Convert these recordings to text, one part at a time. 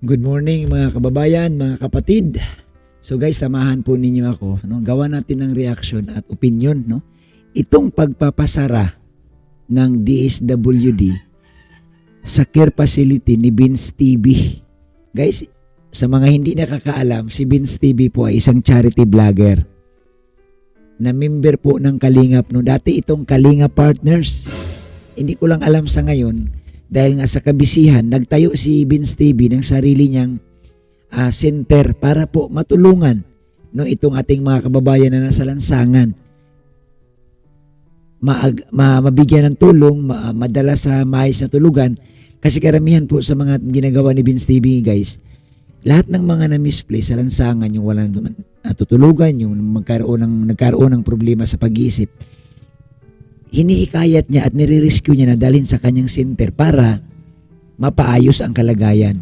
Good morning mga kababayan, mga kapatid. So guys, samahan po ninyo ako, no? Gawa natin ng reaction at opinion, no? Itong pagpapasara ng DSWD sa care facility ni Vince TV. Guys, sa mga hindi nakakaalam, si Vince TV po ay isang charity vlogger na member po ng Kalingap, no? Dati itong Kalingap Partners. Hindi ko lang alam sa ngayon dahil nga sa kabisihan, nagtayo si Vince TV ng sarili niyang center para po matulungan, no, itong ating mga kababayan na nasa lansangan. Mabigyan ng tulong, madala sa maayos na tulugan. Kasi karamihan po sa mga ginagawa ni Vince TV, guys, lahat ng mga na-misplay sa lansangan, yung walang natutulugan, yung nagkaroon ng problema sa pag-iisip, hinihikayat niya at nire-rescue niya na dalhin sa kanyang center para mapaayos ang kalagayan.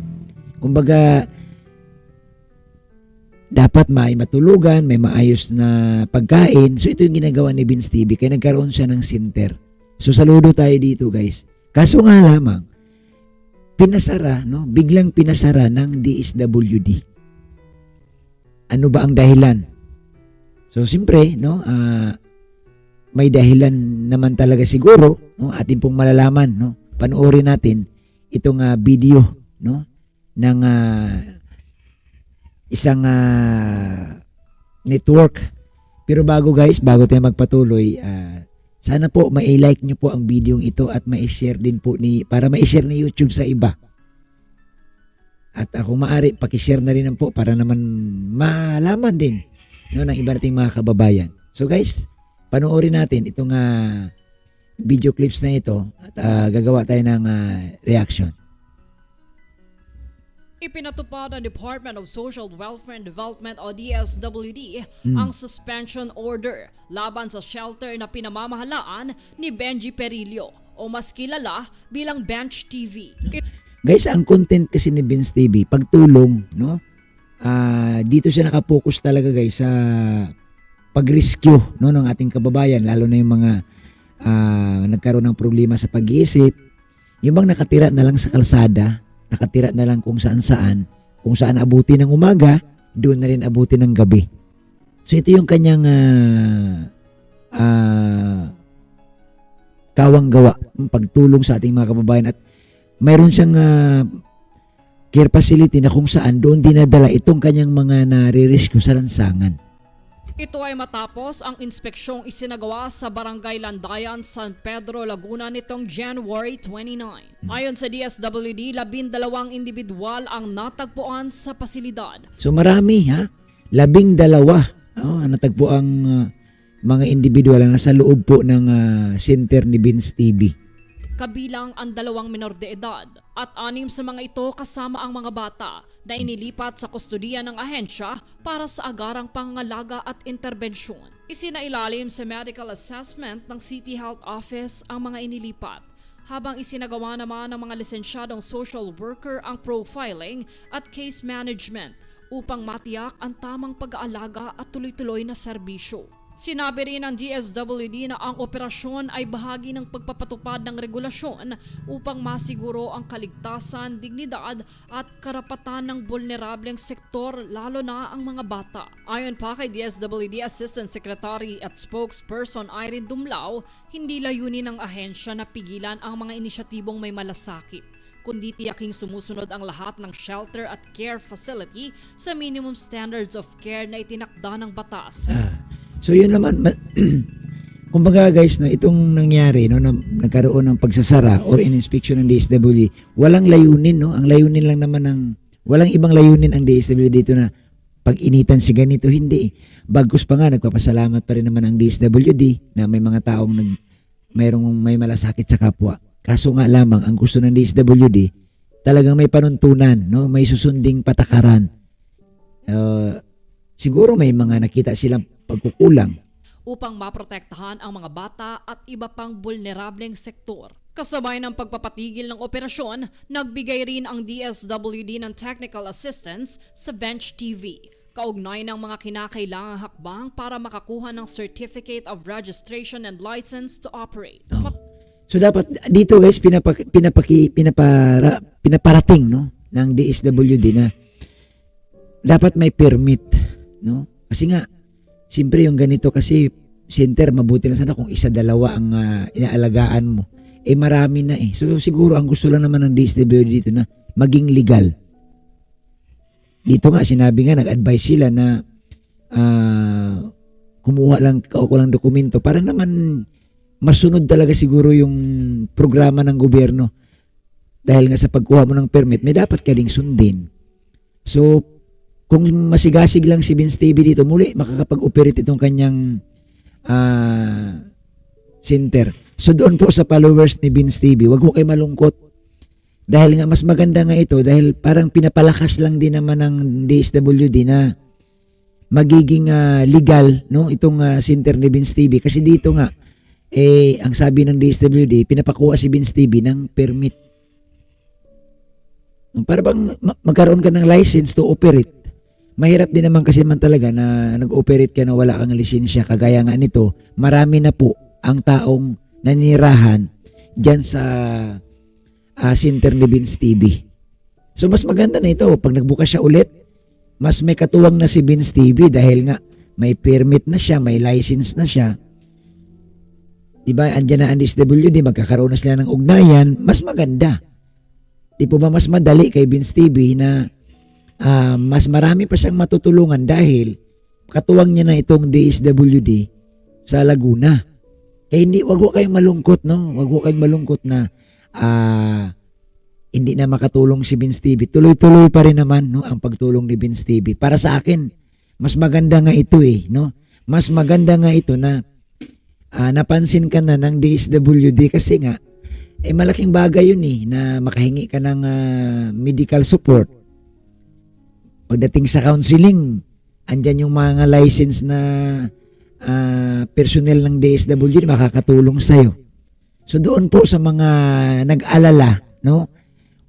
Kumbaga, dapat may matulugan, may maayos na pagkain. So ito yung ginagawa ni Vince TV, kaya nagkaroon siya ng center. So saludo tayo dito, guys. Kaso nga lamang, pinasara, no? Biglang pinasara ng DSWD. Ano ba ang dahilan? So siyempre, no, may dahilan naman talaga siguro, no, atin pong malalaman, no. Panoorin natin itong video, no, ng isang network. Pero bago tayo magpatuloy, sana po mai-like nyo po ang video ito at mai-share din po para mai-share ni YouTube sa iba. At kung maaari, paki-share na rin po para naman malaman din, no, ng iba nating mga kababayan. So guys, panoorin natin itong video clips na ito at gagawa tayo ng reaction. Ipinatupad ng Department of Social Welfare and Development o DSWD ang suspension order laban sa shelter na pinamamahalaan ni Benji Perillo o mas kilala bilang Bench TV. Guys, ang content kasi ni Vince TV, pagtulong, no? Dito siya nakapokus talaga, guys, sa pag-rescue, no, ng ating kababayan, lalo na yung mga nagkaroon ng problema sa pag-iisip, yung bang nakatira na lang sa kalsada, nakatira na lang kung saan abuti ng umaga, doon na rin abuti ng gabi. So ito yung kanyang kawang-gawa, pagtulong sa ating mga kababayan, at mayroon siyang care facility na kung saan doon dinadala itong kanyang mga nare-rescue sa lansangan. Ito ay matapos ang inspeksyong isinagawa sa Barangay Landayan, San Pedro, Laguna nitong January 29. Ayon sa DSWD, 12 individual ang natagpuan sa pasilidad. So marami, ha? 12 natagpo ang mga individual na nasa loob po ng center ni Vince TV. Kabilang ang 2 menor de edad at 6 sa mga ito kasama ang mga bata na inilipat sa kustodiya ng ahensya para sa agarang pangangalaga at interbensyon. Isinailalim sa medical assessment ng City Health Office ang mga inilipat, habang isinagawa naman ng mga lisensyadong social worker ang profiling at case management upang matiyak ang tamang pag-aalaga at tuloy-tuloy na serbisyo. Sinabi rin ng DSWD na ang operasyon ay bahagi ng pagpapatupad ng regulasyon upang masiguro ang kaligtasan, dignidad at karapatan ng vulnerableng sektor, lalo na ang mga bata. Ayon pa kay DSWD Assistant Secretary at Spokesperson Irene Dumlao, hindi layunin ng ahensya na pigilan ang mga inisyatibong may malasakit, kundi tiyaking sumusunod ang lahat ng shelter at care facility sa minimum standards of care na itinakda ng batas. So yun naman, kumbaga guys, no, itong nangyari, no, na nagkaroon ng pagsasara or inspection ng DSWD, walang layunin, no? Ang layunin lang naman walang ibang layunin ang DSWD dito na pag-initan si ganito, hindi. Bagkus pa nga, nagpapasalamat pa rin naman ang DSWD na may mga taong may malasakit sa kapwa. Kaso nga lamang, ang gusto ng DSWD, talagang may panuntunan, no? May susunding patakaran. Siguro may mga nakita silang pagkukulang upang maprotektahan ang mga bata at iba pang vulnerableng sektor. Kasabay ng pagpapatigil ng operasyon, nagbigay rin ang DSWD ng technical assistance sa Bench TV, kaugnay ng mga kinakailangang hakbang para makakuha ng Certificate of Registration and License to Operate. So dapat dito guys pinaparating, no, ng DSWD na dapat may permit, no? Kasi nga, siyempre yung ganito kasi center, mabuti na sana kung isa, dalawa ang inaalagaan mo. Marami na eh. So siguro ang gusto lang naman ng DSWD dito na maging legal. Dito nga, sinabi nga, nag-advise sila na kumuha lang ako lang dokumento para naman masunod talaga siguro yung programa ng gobyerno. Dahil nga sa pagkuha mo ng permit, may dapat ka ding sundin. So, kung masigasig lang si Vince TV dito, muli makakapag-operate itong kanyang center. So doon po sa followers ni Vince TV, wag mo kayo malungkot. Dahil nga mas maganda nga ito, dahil parang pinapalakas lang din naman ng DSWD na magiging legal, no, itong center ni Vince TV. Kasi dito nga, ang sabi ng DSWD, pinapakuha si Vince TV ng permit. Para bang magkaroon ka ng license to operate. Mahirap din naman kasi man talaga na nag-operate ka na wala kang lisensya. Kagaya nga nito, marami na po ang taong nanirahan dyan sa center ni Vince TV. So mas maganda na ito, pag nagbukas siya ulit, mas may katuwang na si Vince TV dahil nga may permit na siya, may license na siya. Diba, andyan na ang DSWD, magkakaroon na sila ng ugnayan, mas maganda. Di po ba mas madali kay Vince TV na mas marami pa siyang matutulungan dahil katuwang niya na itong DSWD sa Laguna. Kaya wag ko kayong malungkot, no? Wag ko kayong malungkot na hindi na makatulong si Vince TV. Tuloy-tuloy pa rin naman, no, ang pagtulong ni Vince TV. Para sa akin, mas maganda nga ito no? Mas maganda nga ito na napansin ka na ng DSWD kasi nga malaking bagay yun na makahingi ka ng medical support. Pagdating sa counseling, andyan yung mga license na personnel ng DSWD makakatulong sa'yo. So doon po sa mga nag-alala, no?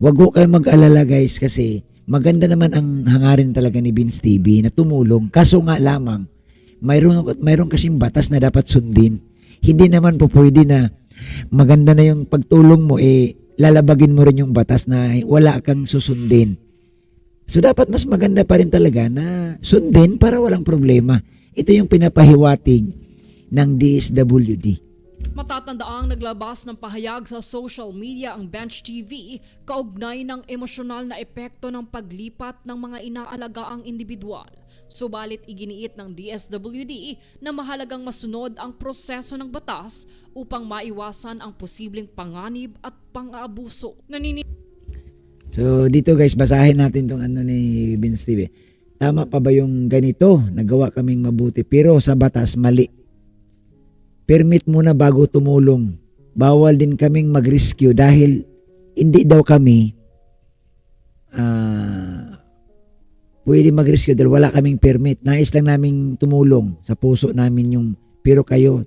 Wag ko kayo mag-alala guys kasi maganda naman ang hangarin talaga ni Vince TV na tumulong. Kaso nga lamang, mayroon kasing batas na dapat sundin. Hindi naman po pwede na maganda na yung pagtulong mo, lalabagin mo rin yung batas na wala kang susundin. So dapat mas maganda pa rin talaga na sundin para walang problema. Ito yung pinapahiwatig ng DSWD. Matatandaang naglabas ng pahayag sa social media ang Bench TV kaugnay ng emosyonal na epekto ng paglipat ng mga inaalagaang individual. Subalit iginiit ng DSWD na mahalagang masunod ang proseso ng batas upang maiwasan ang posibleng panganib at pang-aabuso. So dito guys, basahin natin tong ni Vince TV. Tama pa ba yung ganito? Nagawa kaming mabuti pero sa batas mali. Permit muna bago tumulong. Bawal din kaming mag-rescue dahil hindi daw kami pwede mag-rescue dahil wala kaming permit. Nais lang naming tumulong sa puso namin yung pero kayo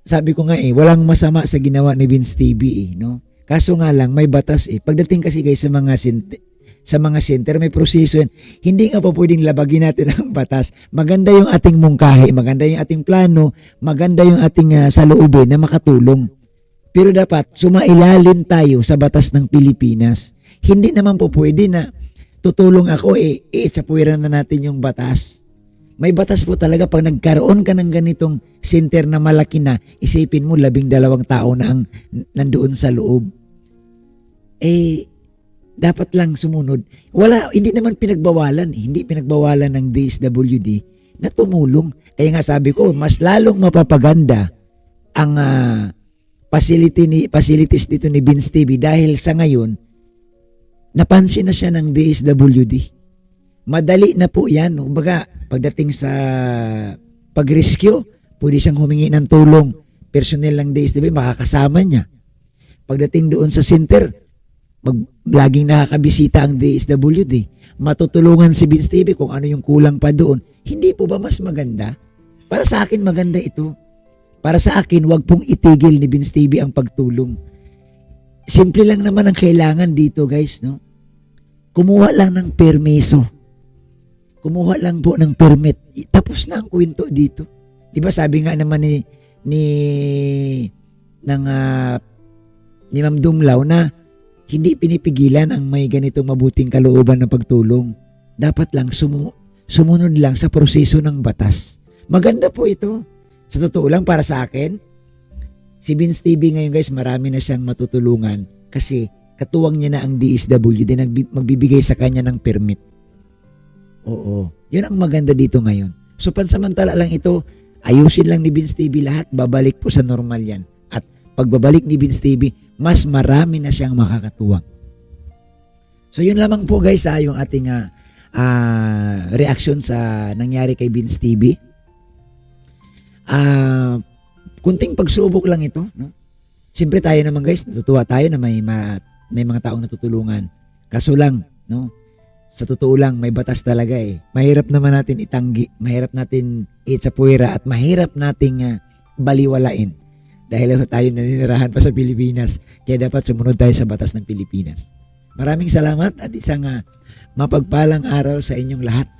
sabi ko nga walang masama sa ginawa ni Vince TV no? Kaso nga lang may batas Pagdating kasi guys sa mga center may proseso yan. Hindi nga po pwedeng labagin natin ang batas. Maganda yung ating mungkahi, maganda yung ating plano, maganda yung ating saloobin na makatulong. Pero dapat sumailalim tayo sa batas ng Pilipinas. Hindi naman po pwede na tutulong ako itsapuwiran na natin yung batas. May batas po talaga pag nagkaroon ka ng ganitong center na malaki na, isipin mo 12 tao na ang nandoon sa loob. Dapat lang sumunod. Hindi naman pinagbawalan Hindi pinagbawalan ng DSWD na tumulong. Kaya nga sabi ko, mas lalong mapapaganda ang facilities dito ni Vince TV dahil sa ngayon, napansin na siya ng DSWD. Madali na po yan. Kumbaga, pagdating sa pag-rescue, pwede siyang humingi ng tulong. Personnel ng DSWD, makakasama niya. Pagdating doon sa center, laging nakakabisita ang DSWD. Matutulungan si Vince TV kung ano yung kulang pa doon. Hindi po ba mas maganda? Para sa akin maganda ito. Para sa akin, wag pong itigil ni Vince TV ang pagtulong. Simple lang naman ang kailangan dito guys, no? Kumuha lang ng permiso. Kumuha lang po ng permit. Tapos na ang kwento dito. 'Di ba sabi nga naman ni Ma'am Dumlao na hindi pinipigilan ang may ganitong mabuting kalooban na pagtulong. Dapat lang sumunod lang sa proseso ng batas. Maganda po ito. Sa totoo lang, para sa akin, si Vince TV ngayon guys, marami na siyang matutulungan kasi katuwang niya na ang DSWD na magbibigay sa kanya ng permit. Oo, yun ang maganda dito ngayon. So pansamantala lang ito, ayusin lang ni Vince TV lahat, babalik po sa normal yan. At pagbabalik ni Vince TV, mas marami na siyang makakatuwang. So yun lamang po guys, yung ating reaction sa nangyari kay Vince TV. Kunting pagsubok lang ito, no? Siyempre tayo naman guys, natutuwa tayo na may mga taong natutulungan. Kaso lang, no? Sa totoo lang, may batas talaga eh. Mahirap naman natin itanggi, mahirap natin itsapuwera at mahirap nating baliwalain. Dahil tayo naninirahan pa sa Pilipinas, kaya dapat sumunod tayo sa batas ng Pilipinas. Maraming salamat at isang mapagpalang araw sa inyong lahat.